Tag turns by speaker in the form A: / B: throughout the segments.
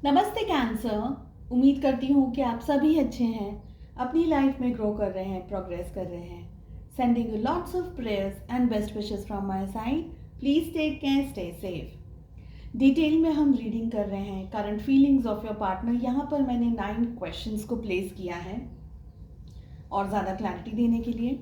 A: नमस्ते कैंसर। उम्मीद करती हूँ कि आप सभी अच्छे हैं, अपनी लाइफ में ग्रो कर रहे हैं, प्रोग्रेस कर रहे हैं। Sending you lots of prayers and best wishes from my side. Please take care, stay safe. Detail में हम रीडिंग कर रहे हैं current feelings of your partner. यहाँ पर मैंने 9 क्वेश्चंस को प्लेस किया है और ज़्यादा क्लैरिटी देने के लिए।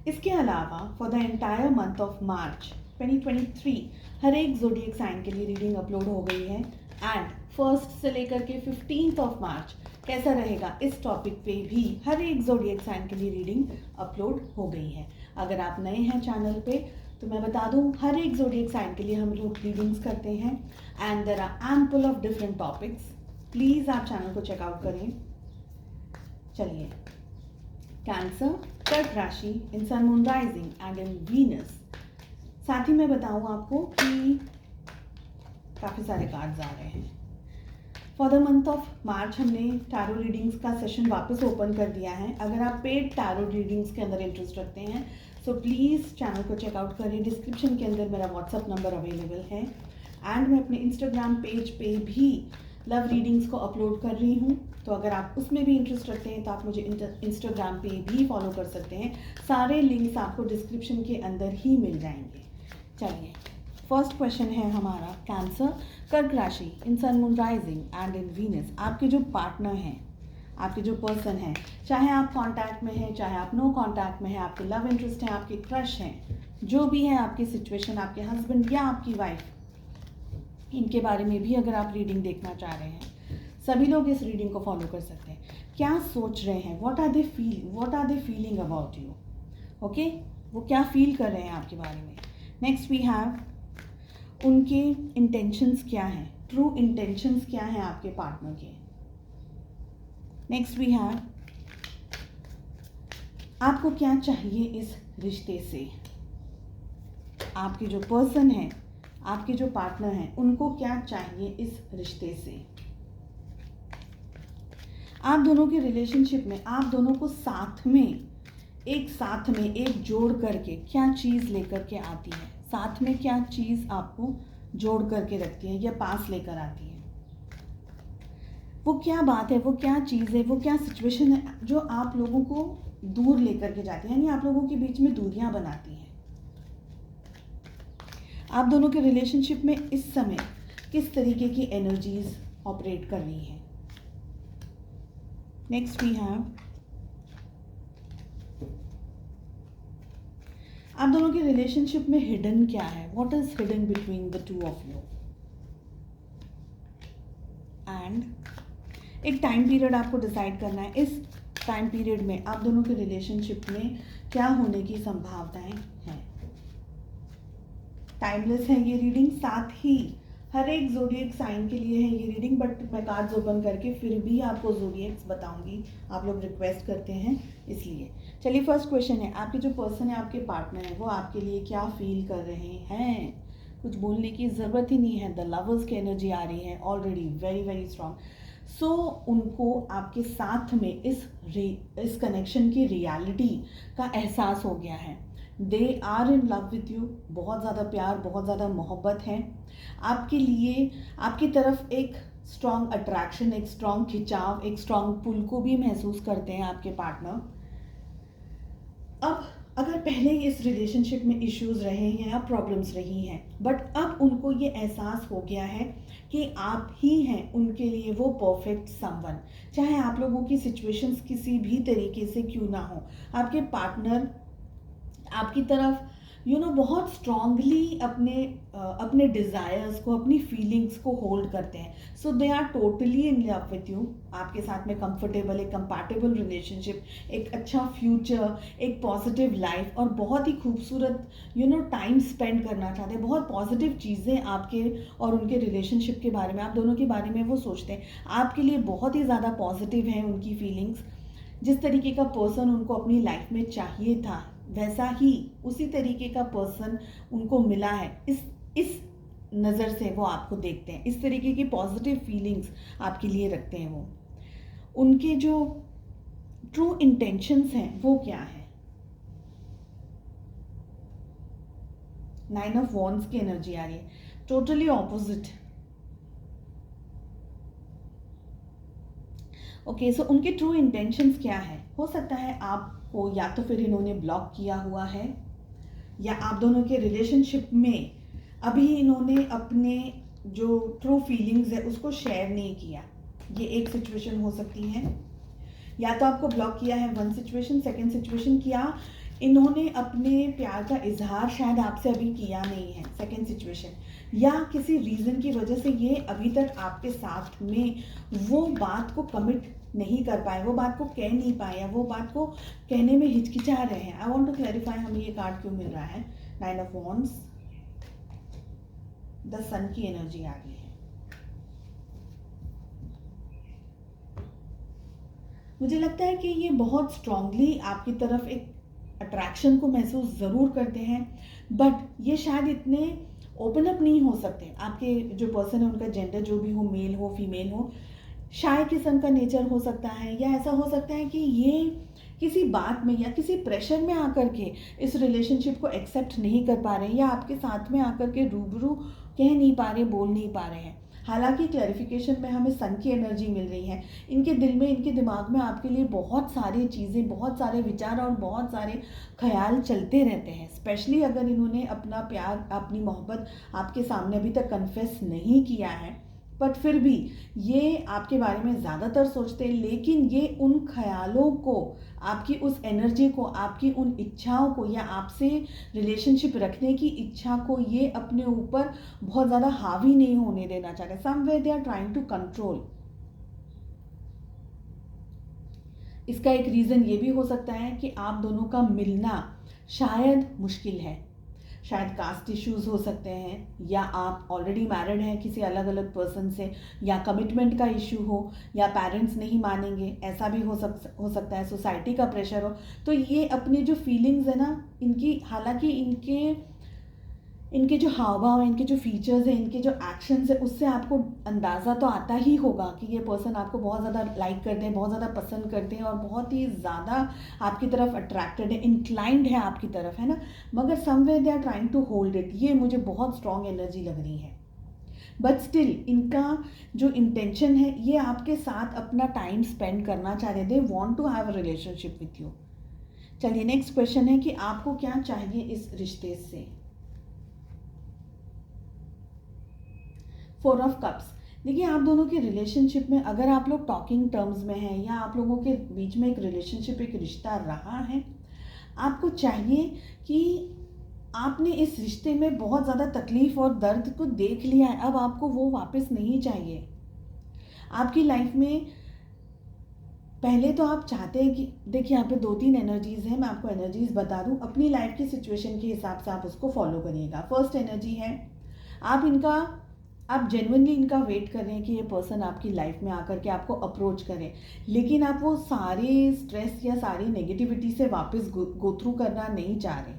A: इसके अलावा for the entire month of March 2023 हर एक ज़ोडिएक साइन के लिए रीडिंग अपलोड हो गई है एंड फर्स्ट से लेकर के 15th ऑफ मार्च कैसा रहेगा इस टॉपिक पे भी हर एक ज़ोडिएक साइन के लिए रीडिंग अपलोड हो गई है। अगर आप नए हैं चैनल पे तो मैं बता दूं, हर एक ज़ोडिएक साइन के लिए हम लोग रीडिंग्स करते हैं and there are ample of different topics. Please आप चैनल को चेकआउट करें। चलिए, कैंसर, कर्क राशि in sun moon rising and in Venus. साथ ही मैं बताऊं आपको कि काफ़ी सारे कार्ड्स आ रहे हैं। For the month of March हमने टैरो रीडिंग्स का सेशन वापस ओपन कर दिया है। अगर आप पेड टैरो रीडिंग्स के अंदर इंटरेस्ट रखते हैं सो प्लीज़ चैनल को चेकआउट करें। डिस्क्रिप्शन के अंदर मेरा व्हाट्सअप नंबर अवेलेबल है एंड मैं अपने इंस्टाग्राम पेज पे भी लव रीडिंग्स को अपलोड कर रही हूँ। तो अगर आप उसमें भी इंटरेस्ट रखते हैं तो आप मुझे इंस्टाग्राम पे भी फॉलो कर सकते हैं। सारे लिंक्स आपको डिस्क्रिप्शन के अंदर ही मिल जाएंगे। चलिए, फर्स्ट क्वेश्चन है हमारा, कैंसर, कर्क राशि in sun moon rising and in Venus. आपके जो पार्टनर हैं, आपके जो पर्सन हैं, चाहे आप कांटेक्ट में हैं, चाहे आप नो कांटेक्ट में हैं, आपके लव इंटरेस्ट हैं, आपके क्रश हैं, जो भी है आपकी सिचुएशन, आपके हस्बैंड या आपकी वाइफ, इनके बारे में भी अगर आप रीडिंग देखना चाह रहे हैं, सभी लोग इस रीडिंग को फॉलो कर सकते हैं। क्या सोच रहे हैं, what are they feeling about you. Okay, वो क्या फील कर रहे हैं आपके बारे में। नेक्स्ट वी हैव उनके इंटेंशंस क्या हैं, ट्रू इंटेंशंस क्या हैं आपके पार्टनर के। नेक्स्ट वी हैव आपको क्या चाहिए इस रिश्ते से। आपके जो पर्सन है, आपके जो पार्टनर हैं, उनको क्या चाहिए इस रिश्ते से। आप दोनों के रिलेशनशिप में आप दोनों को साथ में एक जोड़ करके क्या चीज़ लेकर के आती है, साथ में क्या चीज़ आपको जोड़ करके रखती है या पास लेकर आती है। वो क्या बात है, वो क्या चीज़ है, वो क्या सिचुएशन है जो आप लोगों को दूर लेकर के जाती है, यानी आप लोगों के बीच में दूरियां बनाती है। आप दोनों के रिलेशनशिप में इस समय किस तरीके की एनर्जीज ऑपरेट कर रही है। नेक्स्ट वी हैव आप दोनों के रिलेशनशिप में हिडन क्या है, what is hidden between the two of you. And एक टाइम पीरियड आपको डिसाइड करना है। इस टाइम पीरियड में आप दोनों के रिलेशनशिप में क्या होने की संभावनाएं हैं। टाइमलेस है ये रीडिंग, साथ ही हर एक ज़ोडिएक साइन के लिए है ये रीडिंग, बट मैं कार्ड्स ओपन करके फिर भी आपको ज़ोडिएक्स बताऊंगी, आप लोग रिक्वेस्ट करते हैं इसलिए। चलिए, फर्स्ट क्वेश्चन है, आपके जो पर्सन है, आपके पार्टनर है, वो आपके लिए क्या फील कर रहे हैं। कुछ बोलने की ज़रूरत ही नहीं है, द लवर्स की एनर्जी आ रही है ऑलरेडी, वेरी वेरी स्ट्रांग। सो उनको आपके साथ में इस कनेक्शन की रियलिटी का एहसास हो गया है। They are in love with you, बहुत ज़्यादा प्यार, बहुत ज़्यादा मोहब्बत है आपके लिए। आपकी तरफ एक स्ट्रॉन्ग अट्रैक्शन, एक स्ट्रॉन्ग खिंचाव, एक स्ट्रॉन्ग पुल को भी महसूस करते हैं आपके पार्टनर। अब अगर पहले इस रिलेशनशिप में इश्यूज रहे हैं या प्रॉब्लम्स रही हैं, बट अब उनको ये एहसास हो गया है कि आप ही हैं उनके लिए वो परफेक्ट समवन। चाहे आप लोगों की सिचुएशंस किसी भी तरीके से क्यों ना हो, आपके पार्टनर आपकी तरफ बहुत स्ट्रांगली अपने डिज़ायर्स को, अपनी फीलिंग्स को होल्ड करते हैं। So they are totally in love with you. आपके साथ में कंफर्टेबल, एक कंपैटिबल रिलेशनशिप, एक अच्छा फ्यूचर, एक पॉजिटिव लाइफ और बहुत ही खूबसूरत टाइम स्पेंड करना चाहते हैं। बहुत पॉजिटिव चीज़ें आपके और उनके रिलेशनशिप के बारे में, आप दोनों के बारे में वो सोचते हैं। आपके लिए बहुत ही ज़्यादा पॉजिटिव हैं उनकी फीलिंग्स। जिस तरीके का पर्सन उनको अपनी लाइफ में चाहिए था, वैसा ही उसी तरीके का पर्सन उनको मिला है। इस नज़र से वो आपको देखते हैं, इस तरीके की पॉजिटिव फीलिंग्स आपके लिए रखते हैं वो। उनके जो ट्रू इंटेंशंस हैं वो क्या है। 9 ऑफ वॉन्ड्स की एनर्जी आ रही है, टोटली ऑपोजिट। ओके, सो उनके ट्रू इंटेंशंस क्या है? हो सकता है आपको या तो फिर इन्होंने ब्लॉक किया हुआ है, या आप दोनों के रिलेशनशिप में अभी इन्होंने अपने जो ट्रू फीलिंग्स है उसको शेयर नहीं किया। ये एक सिचुएशन हो सकती है। या तो आपको ब्लॉक किया है, वन सिचुएशन। सेकंड सिचुएशन, किया इन्होंने अपने प्यार का इजहार शायद आपसे अभी किया नहीं है, सेकंड सिचुएशन। या किसी रीज़न की वजह से ये अभी तक आपके साथ में वो बात को कमिट नहीं कर पाए, वो बात को कह नहीं पाए, या वो बात को कहने में हिचकिचा रहे हैं। आई वॉन्ट टू क्लैरिफाई, हमें ये कार्ड क्यों मिल रहा है? 9 ऑफ वॉन्ड्स, द सन की एनर्जी आ गई है। मुझे लगता है कि ये बहुत स्ट्रांगली आपकी तरफ एक अट्रैक्शन को महसूस ज़रूर करते हैं, बट ये शायद इतने ओपन अप नहीं हो सकते। आपके जो पर्सन है उनका जेंडर जो भी हो, मेल हो फीमेल हो, शाय किस्म का नेचर हो सकता है, या ऐसा हो सकता है कि ये किसी बात में या किसी प्रेशर में आकर के इस रिलेशनशिप को एक्सेप्ट नहीं कर पा रहे हैं, या आपके साथ में आकर के रूबरू कह नहीं पा रहे, बोल नहीं पा रहे हैं। हालांकि क्लैरिफिकेशन में हमें सन की एनर्जी मिल रही है। इनके दिल में, इनके दिमाग में आपके लिए बहुत सारी चीज़ें, बहुत सारे विचार और बहुत सारे ख्याल चलते रहते हैं। स्पेशली अगर इन्होंने अपना प्यार, अपनी मोहब्बत आपके सामने अभी तक कन्फेस नहीं किया है, बट फिर भी ये आपके बारे में ज़्यादातर सोचते हैं। लेकिन ये उन ख्यालों को, आपकी उस एनर्जी को, आपकी उन इच्छाओं को, या आपसे रिलेशनशिप रखने की इच्छा को ये अपने ऊपर बहुत ज़्यादा हावी नहीं होने देना चाहते। Somewhere they are trying to control. इसका एक रीज़न ये भी हो सकता है कि आप दोनों का मिलना शायद मुश्किल है। शायद कास्ट इश्यूज हो सकते हैं, या आप ऑलरेडी मैरिड हैं किसी अलग अलग पर्सन से, या कमिटमेंट का इशू हो, या पेरेंट्स नहीं मानेंगे, ऐसा भी हो सकता है। सोसाइटी का प्रेशर हो। तो ये अपनी जो फीलिंग्स है ना इनकी, हालांकि इनके जो हाव भाव हैं, इनके जो फीचर्स हैं, इनके जो एक्शंस हैं, उससे आपको अंदाज़ा तो आता ही होगा कि ये पर्सन आपको बहुत ज़्यादा लाइक करते हैं, बहुत ज़्यादा पसंद करते हैं, और बहुत ही ज़्यादा आपकी तरफ अट्रैक्टेड है, इंक्लाइंड है आपकी तरफ, है ना। मगर somewhere they are trying to hold it. ये मुझे बहुत स्ट्रॉन्ग एनर्जी लग रही है। बट स्टिल इनका जो इंटेंशन है, ये आपके साथ अपना टाइम स्पेंड करना चाह रहे। They want to have a relationship with you. चलिए, नेक्स्ट क्वेश्चन है कि आपको क्या चाहिए इस रिश्ते से। 4 ऑफ कप्स। देखिए, आप दोनों के रिलेशनशिप में अगर आप लोग टॉकिंग टर्म्स में हैं, या आप लोगों के बीच में एक रिलेशनशिप, एक रिश्ता रहा है, आपको चाहिए कि आपने इस रिश्ते में बहुत ज़्यादा तकलीफ़ और दर्द को देख लिया है। अब आपको वो वापस नहीं चाहिए आपकी लाइफ में। पहले तो आप चाहते हैं कि, देखिए यहाँ पे 2-3 एनर्जीज़ हैं, मैं आपको एनर्जीज़ बता दूँ, अपनी लाइफ की सिचुएशन के हिसाब से आप उसको फॉलो करिएगा। फर्स्ट एनर्जी है, आप जेन्युइनली इनका वेट कर रहे हैं कि ये पर्सन आपकी लाइफ में आकर के आपको अप्रोच करें, लेकिन आप वो सारी स्ट्रेस या सारी नेगेटिविटी से वापस गो थ्रू करना नहीं चाह रहे।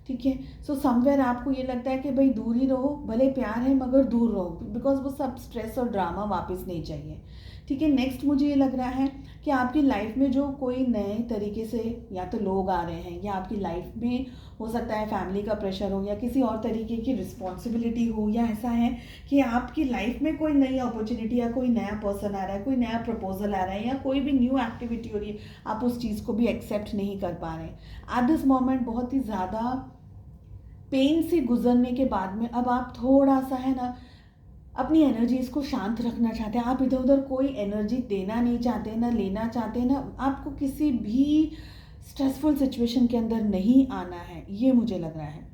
A: ठीक है, सो समवेयर आपको ये लगता है कि भाई दूर ही रहो, भले प्यार है मगर दूर रहो, बिकॉज वो सब स्ट्रेस और ड्रामा वापस नहीं चाहिए। ठीक है, नेक्स्ट मुझे ये लग रहा है कि आपकी लाइफ में जो कोई नए तरीके से या तो लोग आ रहे हैं, या आपकी लाइफ में हो सकता है फैमिली का प्रेशर हो, या किसी और तरीके की रिस्पॉन्सिबिलिटी हो, या ऐसा है कि आपकी लाइफ में कोई नई अपॉर्चुनिटी या कोई नया पर्सन आ रहा है, कोई नया प्रपोजल आ रहा है, या कोई भी न्यू एक्टिविटी हो रही है, आप उस चीज़ को भी एक्सेप्ट नहीं कर पा रहे हैं। एट दिस मोमेंट बहुत ही ज़्यादा पेन से गुजरने के बाद में अब आप थोड़ा सा, है ना, अपनी एनर्जीज को शांत रखना चाहते हैं। आप इधर उधर कोई एनर्जी देना नहीं चाहते, ना लेना चाहते, ना आपको किसी भी स्ट्रेसफुल सिचुएशन के अंदर नहीं आना है। ये मुझे लग रहा है।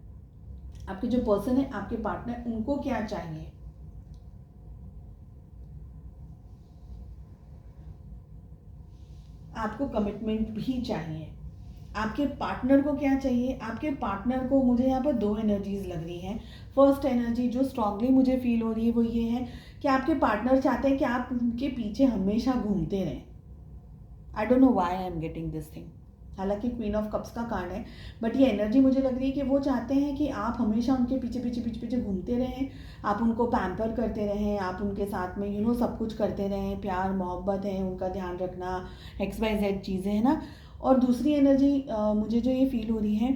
A: आपके जो पर्सन है, आपके पार्टनर, उनको क्या चाहिए? आपको कमिटमेंट भी चाहिए। आपके पार्टनर को क्या चाहिए? आपके पार्टनर को, मुझे यहाँ पर 2 एनर्जीज लग रही हैं। फर्स्ट एनर्जी जो स्ट्रांगली मुझे फील हो रही है वो ये है कि आपके पार्टनर चाहते हैं कि आप उनके पीछे हमेशा घूमते रहें। I don't know why I am getting this thing. हालांकि क्वीन ऑफ कप्स का कार्ड है, बट ये एनर्जी मुझे लग रही है कि वो चाहते हैं कि आप हमेशा उनके पीछे पीछे पीछे पीछे घूमते रहें, आप उनको पैम्पर करते रहें, आप उनके साथ में सब कुछ करते रहें, प्यार मोहब्बत है, उनका ध्यान रखना, XYZ चीज़ें, है ना। और दूसरी एनर्जी मुझे जो ये फील हो रही है,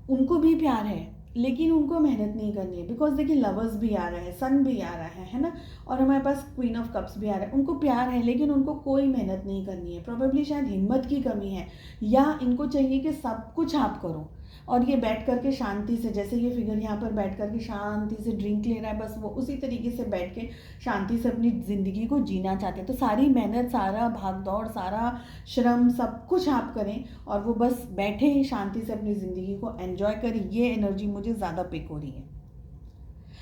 A: उनको भी प्यार है, लेकिन उनको मेहनत नहीं करनी है, बिकॉज देखिए लवर्स भी आ रहा है, सन भी आ रहा है ना, और हमारे पास क्वीन ऑफ कप्स भी आ रहा है। उनको प्यार है लेकिन उनको कोई मेहनत नहीं करनी है, प्रोबेबली शायद हिम्मत की कमी है, या इनको चाहिए कि सब कुछ आप करो और ये बैठ करके शांति से, जैसे ये फिगर यहाँ पर बैठ करके शांति से ड्रिंक ले रहा है, बस वो उसी तरीके से बैठ के शांति से अपनी ज़िंदगी को जीना चाहते हैं। तो सारी मेहनत, सारा भाग दौड़, सारा श्रम, सब कुछ आप करें और वो बस बैठे शांति से अपनी ज़िंदगी को एंजॉय करें। ये एनर्जी मुझे ज़्यादा पिक हो रही है।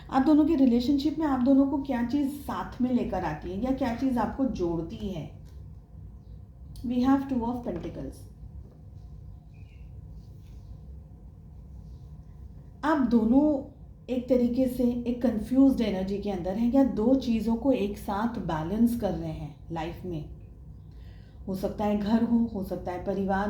A: आप दोनों के रिलेशनशिप में आप दोनों को क्या चीज़ साथ में लेकर आती है या क्या चीज़ आपको जोड़ती है? We have 2 of pentacles. आप दोनों एक तरीके से एक कंफ्यूज्ड एनर्जी के अंदर हैं, या दो चीज़ों को एक साथ बैलेंस कर रहे हैं लाइफ में। हो सकता है घर हो सकता है परिवार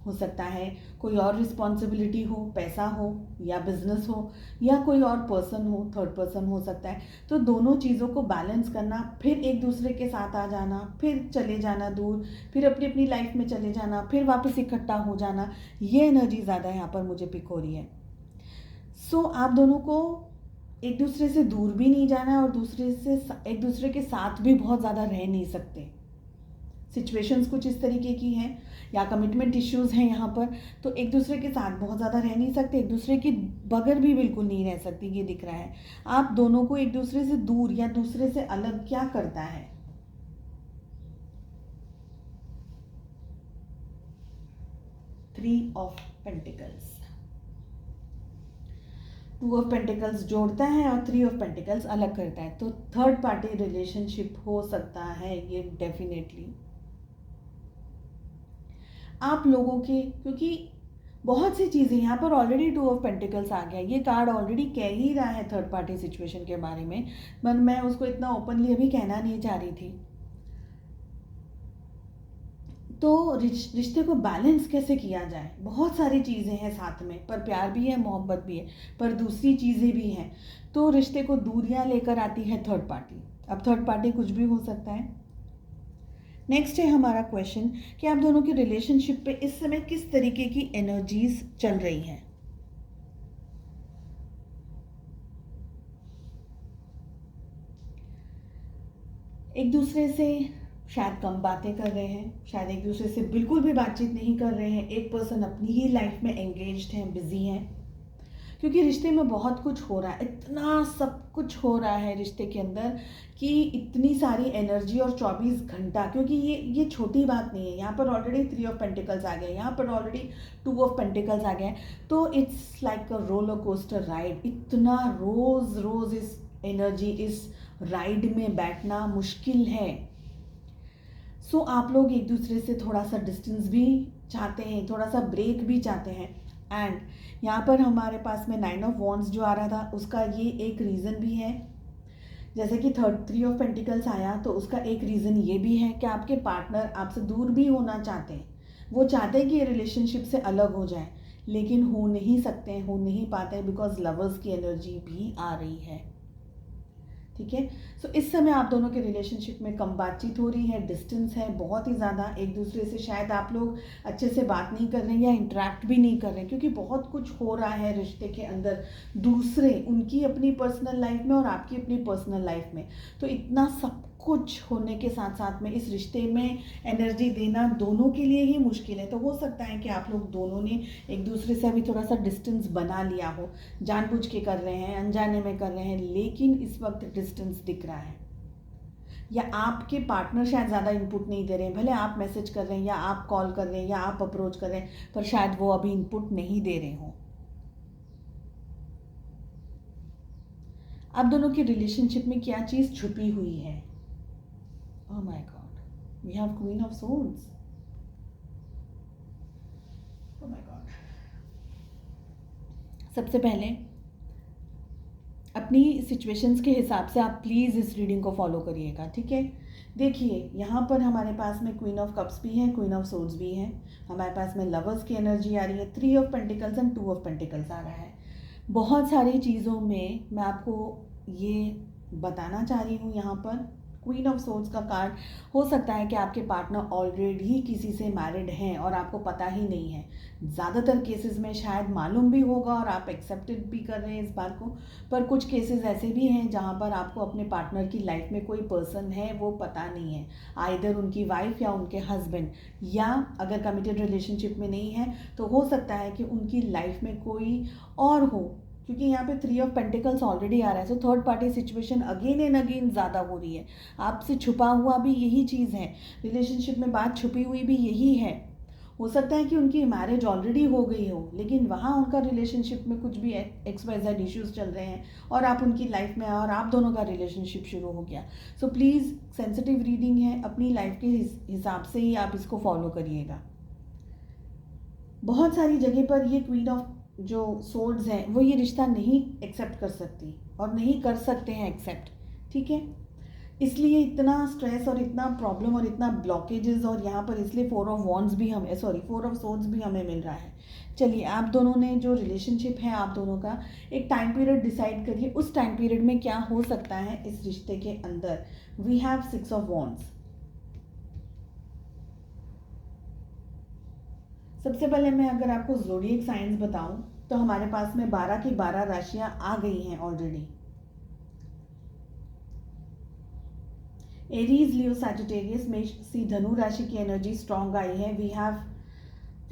A: हो सकता है कोई और रिस्पॉन्सिबिलिटी हो, पैसा हो या बिजनेस हो, या कोई और पर्सन हो, थर्ड पर्सन हो सकता है। तो दोनों चीज़ों को बैलेंस करना, फिर एक दूसरे के साथ आ जाना, फिर चले जाना दूर, फिर अपनी अपनी लाइफ में चले जाना, फिर वापस इकट्ठा हो जाना, ये एनर्जी ज़्यादा यहाँ पर मुझे पिक हो रही है। आप दोनों को एक दूसरे से दूर भी नहीं जाना है और एक दूसरे के साथ भी बहुत ज़्यादा रह नहीं सकते। सिचुएशंस कुछ इस तरीके की हैं या कमिटमेंट इश्यूज हैं यहाँ पर, तो एक दूसरे के साथ बहुत ज़्यादा रह नहीं सकते, एक दूसरे के बगैर भी बिल्कुल नहीं रह सकती, ये दिख रहा है। आप दोनों को एक दूसरे से दूर या दूसरे से अलग क्या करता है? Three of pentacles. 2 of pentacles जोड़ता है और 3 ऑफ पेंटिकल्स अलग करता है। तो थर्ड पार्टी रिलेशनशिप हो सकता है ये डेफिनेटली आप लोगों के, क्योंकि बहुत सी चीज़ें यहाँ पर ऑलरेडी 2 ऑफ पेंटिकल्स आ गया, ये कार्ड ऑलरेडी कह ही रहा है थर्ड पार्टी सिचुएशन के बारे में, पर मैं उसको इतना ओपनली अभी कहना नहीं चाह रही थी। तो रिश्ते को बैलेंस कैसे किया जाए? बहुत सारी चीज़ें हैं साथ में, पर प्यार भी है, मोहब्बत भी है, पर दूसरी चीज़ें भी हैं। तो रिश्ते को दूरियां लेकर आती है थर्ड पार्टी। अब थर्ड पार्टी कुछ भी हो सकता है। नेक्स्ट है हमारा क्वेश्चन कि आप दोनों के रिलेशनशिप पे इस समय किस तरीके की एनर्जीज चल रही हैं? एक दूसरे से शायद कम बातें कर रहे हैं, शायद एक दूसरे से बिल्कुल भी बातचीत नहीं कर रहे हैं, एक पर्सन अपनी ही लाइफ में एंगेज्ड हैं, बिजी हैं, क्योंकि रिश्ते में बहुत कुछ हो रहा है, इतना सब कुछ हो रहा है रिश्ते के अंदर कि इतनी सारी एनर्जी और 24 घंटा, क्योंकि ये छोटी बात नहीं है। यहाँ पर ऑलरेडी 3 ऑफ पेंटिकल्स आ गए, यहाँ पर ऑलरेडी 2 ऑफ पेंटिकल्स आ गए, तो it's like a roller coaster ride. इतना रोज इस एनर्जी, इस राइड में बैठना मुश्किल है। आप लोग एक दूसरे से थोड़ा सा डिस्टेंस भी चाहते हैं, थोड़ा सा ब्रेक भी चाहते हैं। एंड यहाँ पर हमारे पास में 9 ऑफ वॉन्ड्स जो आ रहा था, उसका ये एक रीज़न भी है। जैसे कि 3 ऑफ पेंटिकल्स आया, तो उसका एक रीज़न ये भी है कि आपके पार्टनर आपसे दूर भी होना चाहते हैं। वो चाहते हैं कि ये रिलेशनशिप से अलग हो जाए, लेकिन हो नहीं सकते, हो नहीं पाते, बिकॉज लवर्स की एनर्जी भी आ रही है। ठीक है, इस समय आप दोनों के रिलेशनशिप में कम बातचीत हो रही है, डिस्टेंस है बहुत ही ज़्यादा। एक दूसरे से शायद आप लोग अच्छे से बात नहीं कर रहे हैं या इंटरेक्ट भी नहीं कर रहे हैं, क्योंकि बहुत कुछ हो रहा है रिश्ते के अंदर, दूसरे उनकी अपनी पर्सनल लाइफ में और आपकी अपनी पर्सनल लाइफ में। तो इतना सब कुछ होने के साथ साथ में इस रिश्ते में एनर्जी देना दोनों के लिए ही मुश्किल है। तो हो सकता है कि आप लोग दोनों ने एक दूसरे से अभी थोड़ा सा डिस्टेंस बना लिया हो, जानबूझ के कर रहे हैं, अनजाने में कर रहे हैं, लेकिन इस वक्त डिस्टेंस दिख रहा है। या आपके पार्टनर शायद ज़्यादा इनपुट नहीं दे रहे हैं, भले आप मैसेज कर रहे हैं या आप कॉल कर रहे हैं या आप अप्रोच कर रहे हैं, पर शायद वो अभी इनपुट नहीं दे रहे हों। आप दोनों के रिलेशनशिप में क्या चीज़ छुपी हुई है? Oh my God, we have Queen of Swords. Oh my God. सबसे पहले अपनी सिचुएशंस के हिसाब से आप प्लीज़ इस रीडिंग को फॉलो करिएगा, ठीक है? देखिए, यहाँ पर हमारे पास में क्वीन ऑफ कप्स भी है, क्वीन ऑफ सोर्ड्स भी है, हमारे पास में लवर्स की एनर्जी आ रही है, 3 of pentacles and 2 of pentacles आ रहा है। बहुत सारी चीज़ों में मैं आपको ये बताना चाह रही हूँ यहाँ पर क्वीन ऑफ सोर्ड्स का कार्ड हो सकता है कि आपके पार्टनर ऑलरेडी किसी से मैरिड हैं और आपको पता ही नहीं है। ज़्यादातर केसेस में शायद मालूम भी होगा और आप एक्सेप्टेड भी कर रहे हैं इस बात को, पर कुछ केसेस ऐसे भी हैं जहाँ पर आपको अपने पार्टनर की लाइफ में कोई पर्सन है वो पता नहीं है, आइदर उनकी वाइफ या उनके हस्बैंड, या अगर कमिटेड रिलेशनशिप में नहीं है तो हो सकता है कि उनकी लाइफ में कोई और हो, क्योंकि यहाँ पे 3 ऑफ पेंटिकल्स ऑलरेडी आ रहा है। So third party situation again and again ज़्यादा हो रही है। आपसे छुपा हुआ भी यही चीज़ है, रिलेशनशिप में बात छुपी हुई भी यही है। हो सकता है कि उनकी मैरिज ऑलरेडी हो गई हो, लेकिन वहाँ उनका रिलेशनशिप में कुछ भी XYZ इश्यूज चल रहे हैं और आप उनकी लाइफ में और आप दोनों का रिलेशनशिप शुरू हो गया। सो प्लीज़, सेंसिटिव रीडिंग है, अपनी लाइफ के हिसाब से ही आप इसको फॉलो करिएगा। बहुत सारी जगह पर ये क्वीन ऑफ जो सोर्ड्स हैं वो ये रिश्ता नहीं एक्सेप्ट कर सकती और नहीं कर सकते हैं एक्सेप्ट, ठीक है। इसलिए इतना स्ट्रेस और इतना प्रॉब्लम और इतना ब्लॉकेजेस, और यहाँ पर इसलिए 4 ऑफ सोर्ड्स भी हमें मिल रहा है। चलिए, आप दोनों ने जो रिलेशनशिप है आप दोनों का, एक टाइम पीरियड डिसाइड करिए, उस टाइम पीरियड में क्या हो सकता है इस रिश्ते के अंदर। We have 6 of wands. सबसे पहले मैं अगर आपको ज़ोडिएक साइंस बताऊं तो हमारे पास में 12 की 12 राशियां आ गई हैं ऑलरेडी। एरीज, लियो, सैजिटेरियस, मेष, सी, धनु राशि की एनर्जी स्ट्रॉन्ग आई है। We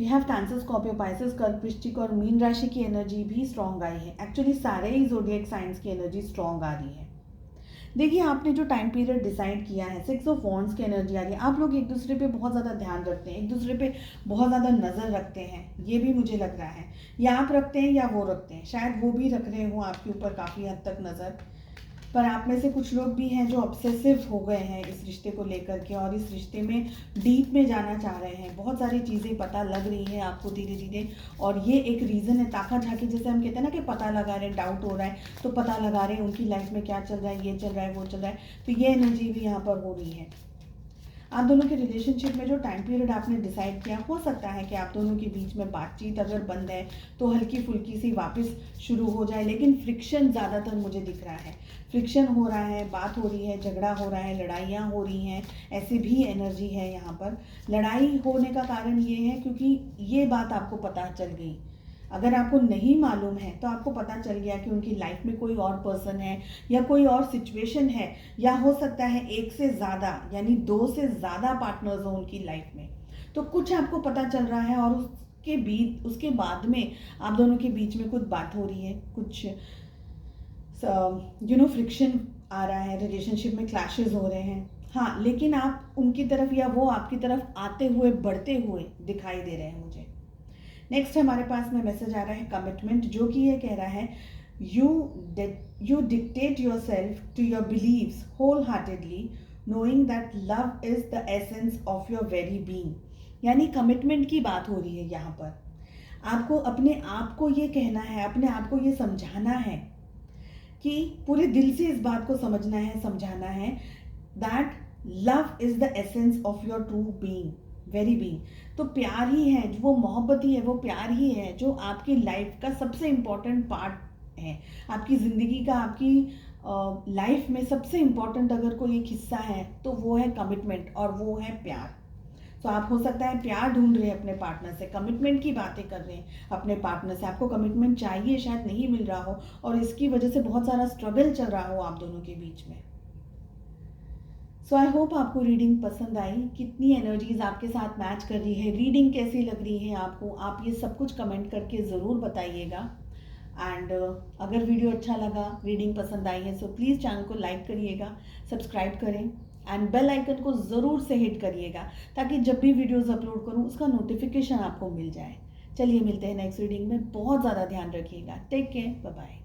A: have Cancer, Scorpio, Pisces, कर्क, वृश्चिक और मीन राशि की एनर्जी भी स्ट्रॉन्ग आई है। एक्चुअली सारे ही ज़ोडिएक साइंस की एनर्जी स्ट्रॉन्ग आ रही है। देखिए, आपने जो टाइम पीरियड डिसाइड किया है, 6 ऑफ वॉन्ड्स की एनर्जी आ रही है। आप लोग एक दूसरे पे बहुत ज़्यादा ध्यान रखते हैं, एक दूसरे पे बहुत ज़्यादा नज़र रखते हैं, ये भी मुझे लग रहा है। या आप रखते हैं या वो रखते हैं, शायद वो भी रख रहे हो आपके ऊपर काफ़ी हद तक नज़र। पर आप में से कुछ लोग भी हैं जो ऑब्सेसिव हो गए हैं इस रिश्ते को लेकर के और इस रिश्ते में डीप में जाना चाह रहे हैं। बहुत सारी चीज़ें पता लग रही हैं आपको धीरे धीरे, और ये एक रीज़न है, ताका झाकी जैसे हम कहते हैं ना कि पता लगा रहे हैं, डाउट हो रहा है तो पता लगा रहे हैं उनकी लाइफ में क्या चल रहा है, ये चल रहा है, वो चल रहा है। तो ये एनर्जी भी यहाँ पर हो रही है। आप दोनों के रिलेशनशिप में जो टाइम पीरियड आपने डिसाइड किया, हो सकता है कि आप दोनों के बीच में बातचीत अगर बंद है तो हल्की फुल्की सी वापस शुरू हो जाए, लेकिन फ्रिक्शन ज़्यादातर मुझे दिख रहा है। फ्रिक्शन हो रहा है, बात हो रही है, झगड़ा हो रहा है, लड़ाइयाँ हो रही हैं, ऐसी भी एनर्जी है यहाँ पर। लड़ाई होने का कारण ये है क्योंकि ये बात आपको पता चल गई। अगर आपको नहीं मालूम है तो आपको पता चल गया कि उनकी लाइफ में कोई और पर्सन है या कोई और सिचुएशन है, या हो सकता है एक से ज़्यादा यानी 2 से ज़्यादा पार्टनर्स हो उनकी लाइफ में। तो कुछ आपको पता चल रहा है और उसके बाद में आप दोनों के बीच में कुछ बात हो रही है, कुछ फ्रिक्शन आ रहा है, रिलेशनशिप में क्लैशेस हो रहे हैं। हाँ, लेकिन आप उनकी तरफ या वो आपकी तरफ आते हुए, बढ़ते हुए दिखाई दे रहे हैं मुझे। नेक्स्ट हमारे पास में मैसेज आ रहा है कमिटमेंट, जो कि ये कह रहा है you dictate your self to your beliefs whole heartedly knowing that love is the essence of your very being. यानी कमिटमेंट की बात हो रही है यहाँ पर। आपको अपने आप को ये कहना है, अपने आप को ये समझाना है कि पूरे दिल से इस बात को समझना है, समझाना है that love is the essence of your true being, very being. तो प्यार ही है, वो मोहब्बत ही है, वो प्यार ही है जो आपकी लाइफ का सबसे इम्पॉर्टेंट पार्ट है। आपकी ज़िंदगी का, आपकी लाइफ में सबसे इम्पॉर्टेंट अगर कोई एक हिस्सा है तो वो है कमिटमेंट और वो है प्यार। तो आप हो सकता है प्यार ढूंढ रहे हैं अपने पार्टनर से, कमिटमेंट की बातें कर रहे हैं अपने पार्टनर से, आपको कमिटमेंट चाहिए, शायद नहीं मिल रहा हो और इसकी वजह से बहुत सारा स्ट्रगल चल रहा हो आप दोनों के बीच में। सो आई होप आपको रीडिंग पसंद आई, कितनी एनर्जीज आपके साथ मैच कर रही है, रीडिंग कैसी लग रही है आपको, आप ये सब कुछ कमेंट करके ज़रूर बताइएगा। एंड अगर वीडियो अच्छा लगा, रीडिंग पसंद आई है, सो प्लीज़ चैनल को लाइक करिएगा, सब्सक्राइब करें एंड बेल आइकन को ज़रूर से हिट करिएगा ताकि जब भी वीडियोज़ अपलोड करूँ उसका नोटिफिकेशन आपको मिल जाए। चलिए, मिलते हैं नेक्स्ट रीडिंग में। बहुत ज़्यादा ध्यान रखिएगा। Take care, bye bye.